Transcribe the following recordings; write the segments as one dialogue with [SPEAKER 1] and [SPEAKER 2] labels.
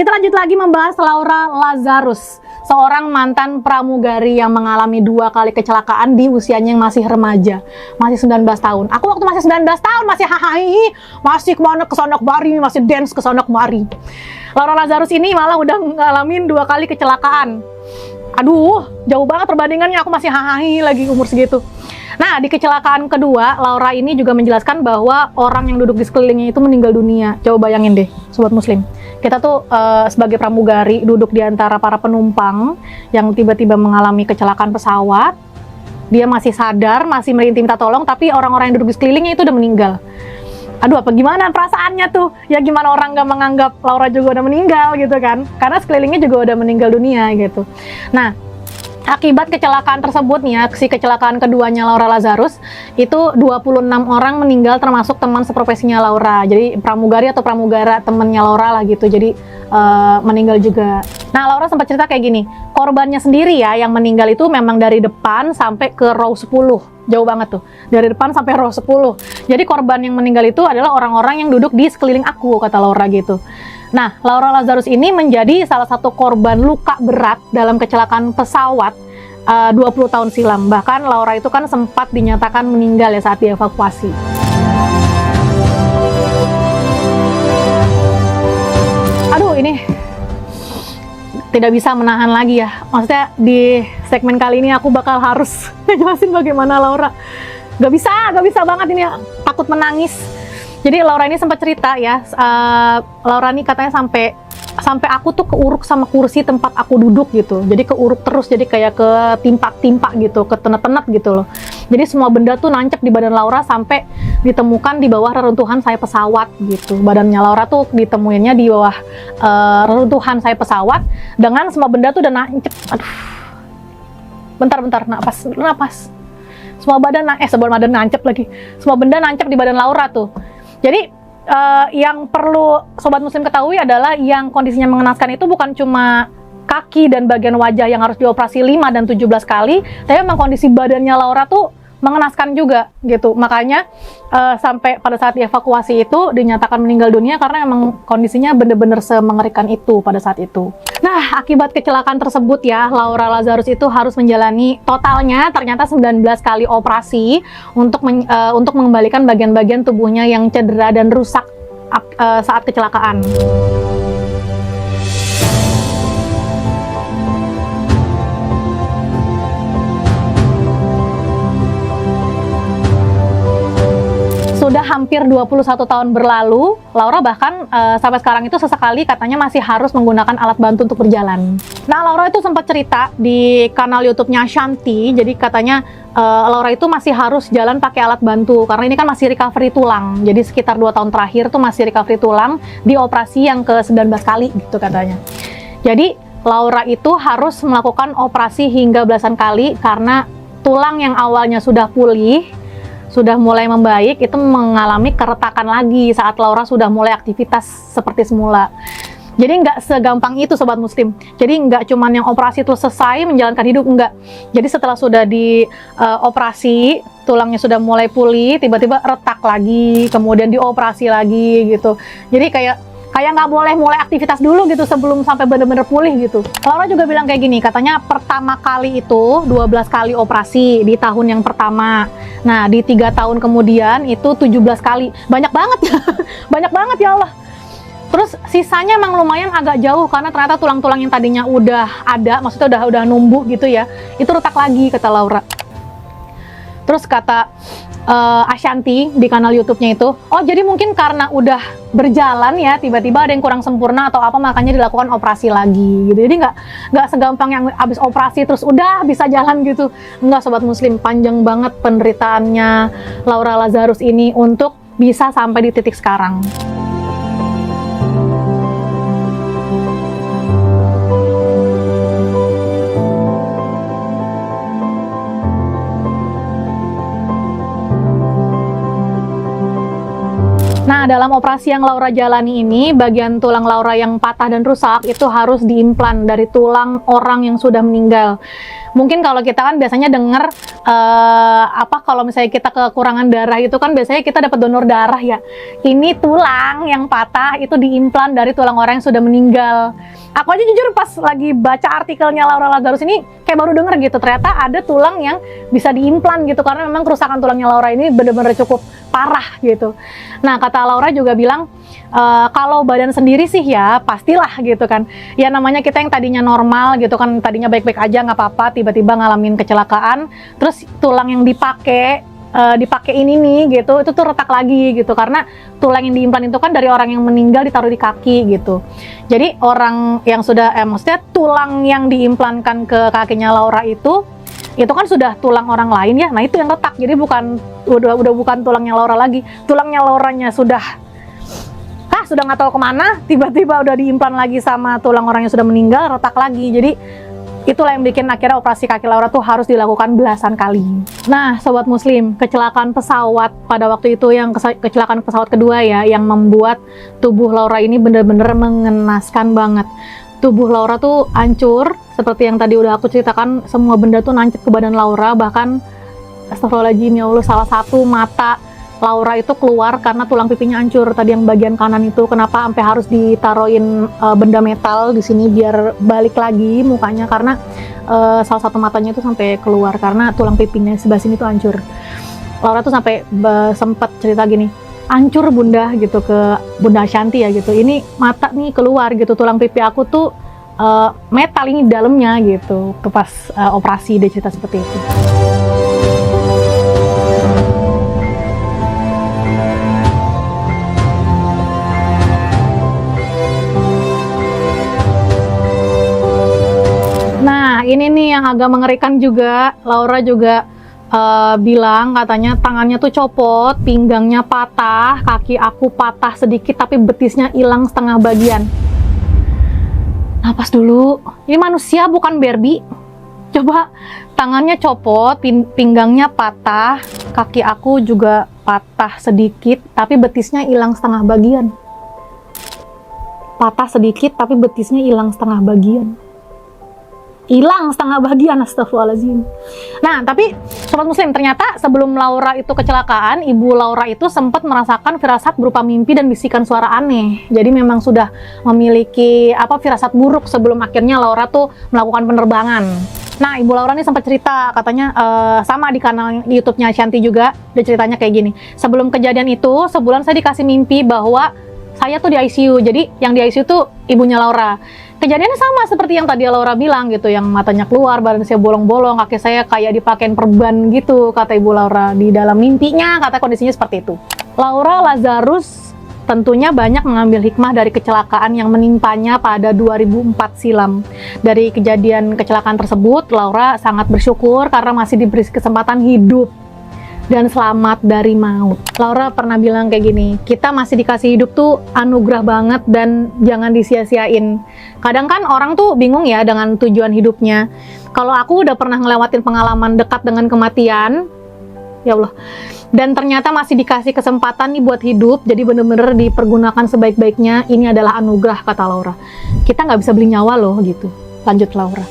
[SPEAKER 1] Kita lanjut lagi membahas Laura Lazarus, seorang mantan pramugari yang mengalami 2 kali kecelakaan di usianya yang masih remaja, masih 19 tahun. Aku waktu masih 19 tahun masih hahaha, masih kemana kesana kemari, masih dance kesana kemari. Laura Lazarus ini malah udah ngalamin 2 kali kecelakaan. Aduh, jauh banget perbandingannya, aku masih hahaha lagi umur segitu. Nah, di kecelakaan kedua, Laura ini juga menjelaskan bahwa orang yang duduk di sekelilingnya itu meninggal dunia. Coba bayangin deh, sobat muslim. Kita tuh sebagai pramugari duduk di antara para penumpang yang tiba-tiba mengalami kecelakaan pesawat. Dia masih sadar, masih merintih minta tolong, tapi orang-orang yang duduk di sekelilingnya itu udah meninggal. Aduh, apa gimana perasaannya tuh? Ya gimana orang gak menganggap Laura juga udah meninggal gitu kan? Karena sekelilingnya juga udah meninggal dunia gitu. Nah, akibat kecelakaan tersebut nih ya, si kecelakaan keduanya Laura Lazarus, itu 26 orang meninggal termasuk teman seprofesinya Laura. Jadi pramugari atau pramugara temennya Laura lah gitu, jadi meninggal juga. Nah, Laura sempat cerita kayak gini, korbannya sendiri ya yang meninggal itu memang dari depan sampai ke row 10. Jauh banget tuh, dari depan sampai row 10. Jadi korban yang meninggal itu adalah orang-orang yang duduk di sekeliling aku, kata Laura gitu. Nah, Laura Lazarus ini menjadi salah satu korban luka berat dalam kecelakaan pesawat 20 tahun silam. Bahkan Laura itu kan sempat dinyatakan meninggal ya saat dievakuasi. Aduh, ini tidak bisa menahan lagi ya. Maksudnya di segmen kali ini aku bakal harus ngejelasin bagaimana Laura. Gak bisa banget ini, takut menangis. Jadi Laura ini sempat cerita ya, Laura ini katanya sampai aku tuh keuruk sama kursi tempat aku duduk gitu. Jadi keuruk terus, jadi kayak ketimpa gitu, ketenet-tenet gitu loh. Jadi semua benda tuh nancep di badan Laura sampai ditemukan di bawah reruntuhan sayap pesawat gitu. Badannya Laura tuh ditemuinnya di bawah reruntuhan sayap pesawat dengan semua benda tuh udah nancep. Aduh, bentar, napas. Semua badan nancep lagi. Semua benda nancep di badan Laura tuh. Jadi yang perlu sobat muslim ketahui adalah yang kondisinya mengenaskan itu bukan cuma kaki dan bagian wajah yang harus dioperasi 5 dan 17 kali, tapi memang kondisi badannya Laura tuh mengenaskan juga gitu. Makanya sampai pada saat dievakuasi itu dinyatakan meninggal dunia karena memang kondisinya benar-benar semengerikan itu pada saat itu. Nah, akibat kecelakaan tersebut ya, Laura Lazarus itu harus menjalani totalnya ternyata 19 kali operasi untuk mengembalikan bagian-bagian tubuhnya yang cedera dan rusak saat kecelakaan. Sudah hampir 21 tahun berlalu, Laura bahkan sampai sekarang itu sesekali katanya masih harus menggunakan alat bantu untuk berjalan. Nah, Laura itu sempat cerita di kanal YouTube-nya Shanti, jadi katanya Laura itu masih harus jalan pakai alat bantu, karena ini kan masih recovery tulang, jadi sekitar 2 tahun terakhir tuh masih recovery tulang, di operasi yang ke-19 kali gitu katanya. Jadi, Laura itu harus melakukan operasi hingga belasan kali, karena tulang yang awalnya sudah pulih, sudah mulai membaik, itu mengalami keretakan lagi saat Laura sudah mulai aktivitas seperti semula. Jadi nggak segampang itu sobat muslim. Jadi nggak cuman yang operasi itu selesai menjalankan hidup, enggak. Jadi setelah sudah dioperasi, tulangnya sudah mulai pulih, tiba-tiba retak lagi, kemudian dioperasi lagi gitu. Jadi kayak nggak boleh mulai aktivitas dulu gitu sebelum sampai bener-bener pulih gitu. Laura juga bilang kayak gini, katanya pertama kali itu 12 kali operasi di tahun yang pertama. Nah, di 3 tahun kemudian itu 17 kali. Banyak banget ya, banyak banget ya Allah. Terus sisanya emang lumayan agak jauh karena ternyata tulang-tulang yang tadinya udah ada, maksudnya udah numbuh gitu ya, itu retak lagi kata Laura. Terus kata Ashanti di kanal YouTube-nya itu, oh jadi mungkin karena udah berjalan ya, tiba-tiba ada yang kurang sempurna atau apa, makanya dilakukan operasi lagi gitu. Jadi nggak segampang yang habis operasi terus udah bisa jalan gitu. Enggak sobat muslim, panjang banget penderitaannya Laura Lazarus ini untuk bisa sampai di titik sekarang. Nah, dalam operasi yang Laura jalani ini, bagian tulang Laura yang patah dan rusak itu harus diimplan dari tulang orang yang sudah meninggal. Mungkin kalau kita kan biasanya dengar kalau misalnya kita kekurangan darah itu kan biasanya kita dapat donor darah ya. Ini tulang yang patah itu diimplan dari tulang orang yang sudah meninggal. Aku aja jujur pas lagi baca artikelnya Laura Lazarus ini kayak baru denger gitu, ternyata ada tulang yang bisa diimplan gitu karena memang kerusakan tulangnya Laura ini benar-benar cukup parah gitu. Nah, kata Laura juga bilang kalau badan sendiri sih ya pastilah gitu kan. Ya namanya kita yang tadinya normal gitu kan, tadinya baik-baik aja nggak apa-apa, tiba-tiba ngalamin kecelakaan, terus tulang yang dipakein ini gitu, itu tuh retak lagi gitu karena tulang yang diimplan itu kan dari orang yang meninggal ditaruh di kaki gitu. Jadi orang yang sudah maksudnya tulang yang diimplankan ke kakinya Laura itu kan sudah tulang orang lain ya. Nah, itu yang retak. Jadi udah bukan tulangnya Laura lagi. Tulangnya Lauranya sudah nggak tahu kemana, tiba-tiba udah diimplan lagi sama tulang orang yang sudah meninggal, retak lagi. Jadi itulah yang bikin akhirnya operasi kaki Laura tuh harus dilakukan belasan kali. Nah, Sobat Muslim, kecelakaan pesawat pada waktu itu yang kecelakaan pesawat kedua ya, yang membuat tubuh Laura ini bener-bener mengenaskan banget. Tubuh Laura tuh hancur, seperti yang tadi udah aku ceritakan, semua benda tuh nancep ke badan Laura, bahkan astagfirullahaladzim ya Allah, salah satu mata Laura itu keluar karena tulang pipinya hancur. Tadi yang bagian kanan itu kenapa sampai harus ditaruhin benda metal di sini biar balik lagi mukanya, karena salah satu matanya itu sampai keluar karena tulang pipinya sebelah sini tuh hancur. Laura tuh sampai sempat cerita gini, hancur bunda gitu ke Bunda Ashanti ya gitu. Ini mata nih keluar gitu, tulang pipi aku tuh metal ini di dalamnya gitu. Pas operasi dia cerita seperti itu. Nah, ini nih yang agak mengerikan juga. Laura juga bilang katanya tangannya tuh copot, pinggangnya patah, kaki aku patah sedikit tapi betisnya hilang setengah bagian. Napas dulu, ini manusia bukan Barbie. Coba, tangannya copot, pinggangnya patah, kaki aku juga patah sedikit tapi betisnya hilang setengah bagian. Patah sedikit tapi betisnya hilang setengah bagian. Hilang setengah bagian, astagfirullahaladzim. Nah, tapi Sobat Muslim, ternyata sebelum Laura itu kecelakaan, ibu Laura itu sempat merasakan firasat berupa mimpi dan bisikan suara aneh. Jadi memang sudah memiliki firasat buruk sebelum akhirnya Laura tuh melakukan penerbangan. Nah, ibu Laura ini sempat cerita, katanya sama di kanal YouTube-nya Ashanti juga, dia ceritanya kayak gini. Sebelum kejadian itu, sebulan saya dikasih mimpi bahwa saya tuh di ICU. Jadi yang di ICU tuh ibunya Laura. Kejadiannya sama seperti yang tadi Laura bilang gitu, yang matanya keluar, badan saya bolong-bolong, kaki saya kayak dipakein perban gitu, kata ibu Laura. Di dalam mimpinya, kata kondisinya seperti itu. Laura Lazarus tentunya banyak mengambil hikmah dari kecelakaan yang menimpanya pada 2004 silam. Dari kejadian kecelakaan tersebut, Laura sangat bersyukur karena masih diberi kesempatan hidup dan selamat dari maut. Laura pernah bilang kayak gini, kita masih dikasih hidup tuh anugerah banget dan jangan disia-siain. Kadang kan orang tuh bingung ya dengan tujuan hidupnya. Kalau aku udah pernah ngelewatin pengalaman dekat dengan kematian, ya Allah, dan ternyata masih dikasih kesempatan nih buat hidup, jadi bener-bener dipergunakan sebaik-baiknya, ini adalah anugerah, kata Laura. Kita nggak bisa beli nyawa loh gitu, lanjut Laura.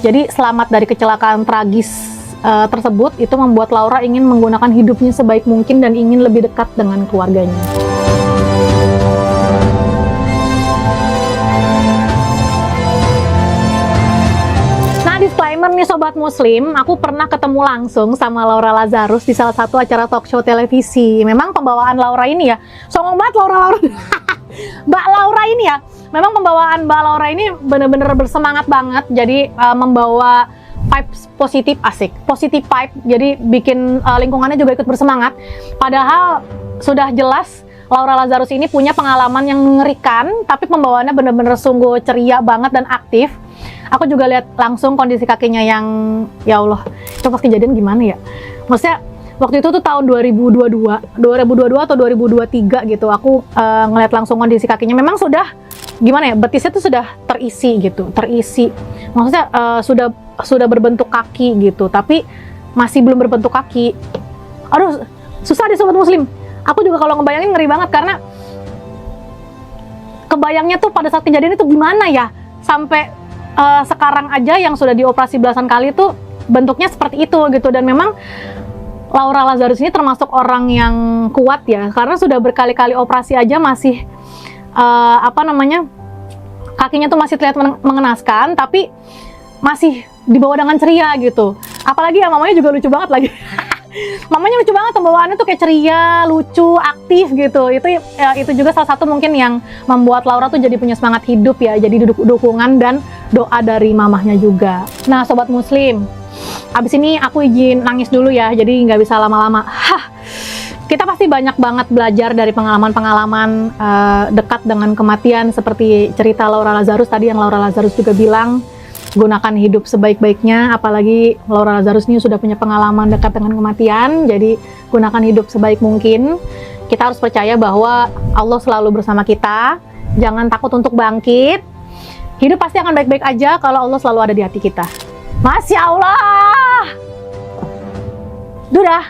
[SPEAKER 1] Jadi selamat dari kecelakaan tragis tersebut itu membuat Laura ingin menggunakan hidupnya sebaik mungkin dan ingin lebih dekat dengan keluarganya. Nah, disclaimer nih Sobat Muslim, aku pernah ketemu langsung sama Laura Lazarus di salah satu acara talk show televisi. Memang pembawaan Laura ini ya, songong banget Laura. Mbak Laura ini ya, memang pembawaan Mbak Laura ini bener-bener bersemangat banget, jadi membawa vibes positif, asik, positif vibe, jadi bikin lingkungannya juga ikut bersemangat. Padahal sudah jelas Laura Lazarus ini punya pengalaman yang mengerikan, tapi pembawaannya bener-bener sungguh ceria banget dan aktif. Aku juga lihat langsung kondisi kakinya yang, ya Allah, itu pas kejadian gimana ya? Maksudnya waktu itu tuh tahun 2022 atau 2023 gitu, aku ngeliat langsung kondisi kakinya. Memang sudah gimana ya, betisnya tuh sudah terisi gitu, maksudnya sudah berbentuk kaki gitu, tapi masih belum berbentuk kaki. Aduh, susah deh Sobat Muslim. Aku juga kalau ngebayangin ngeri banget karena kebayangnya tuh pada saat kejadian itu gimana ya, sampai sekarang aja yang sudah dioperasi belasan kali tuh bentuknya seperti itu gitu. Dan memang Laura Lazarus ini termasuk orang yang kuat ya, karena sudah berkali-kali operasi aja masih kakinya tuh masih terlihat mengenaskan, tapi masih dibawa dengan ceria gitu. Apalagi ya mamanya juga lucu banget lagi. Mamanya lucu banget, pembawaannya tuh kayak ceria, lucu, aktif gitu. Itu juga salah satu mungkin yang membuat Laura tuh jadi punya semangat hidup ya, jadi dukungan dan doa dari mamahnya juga. Nah sobat muslim, abis ini aku izin nangis dulu ya, jadi nggak bisa lama-lama. Kita pasti banyak banget belajar dari pengalaman-pengalaman dekat dengan kematian, seperti cerita Laura Lazarus tadi, yang Laura Lazarus juga bilang gunakan hidup sebaik-baiknya. Apalagi Laura Lazarus ini sudah punya pengalaman dekat dengan kematian, jadi gunakan hidup sebaik mungkin. Kita harus percaya bahwa Allah selalu bersama kita, jangan takut untuk bangkit. Hidup pasti akan baik-baik aja kalau Allah selalu ada di hati kita. Masya Allah. Dudah.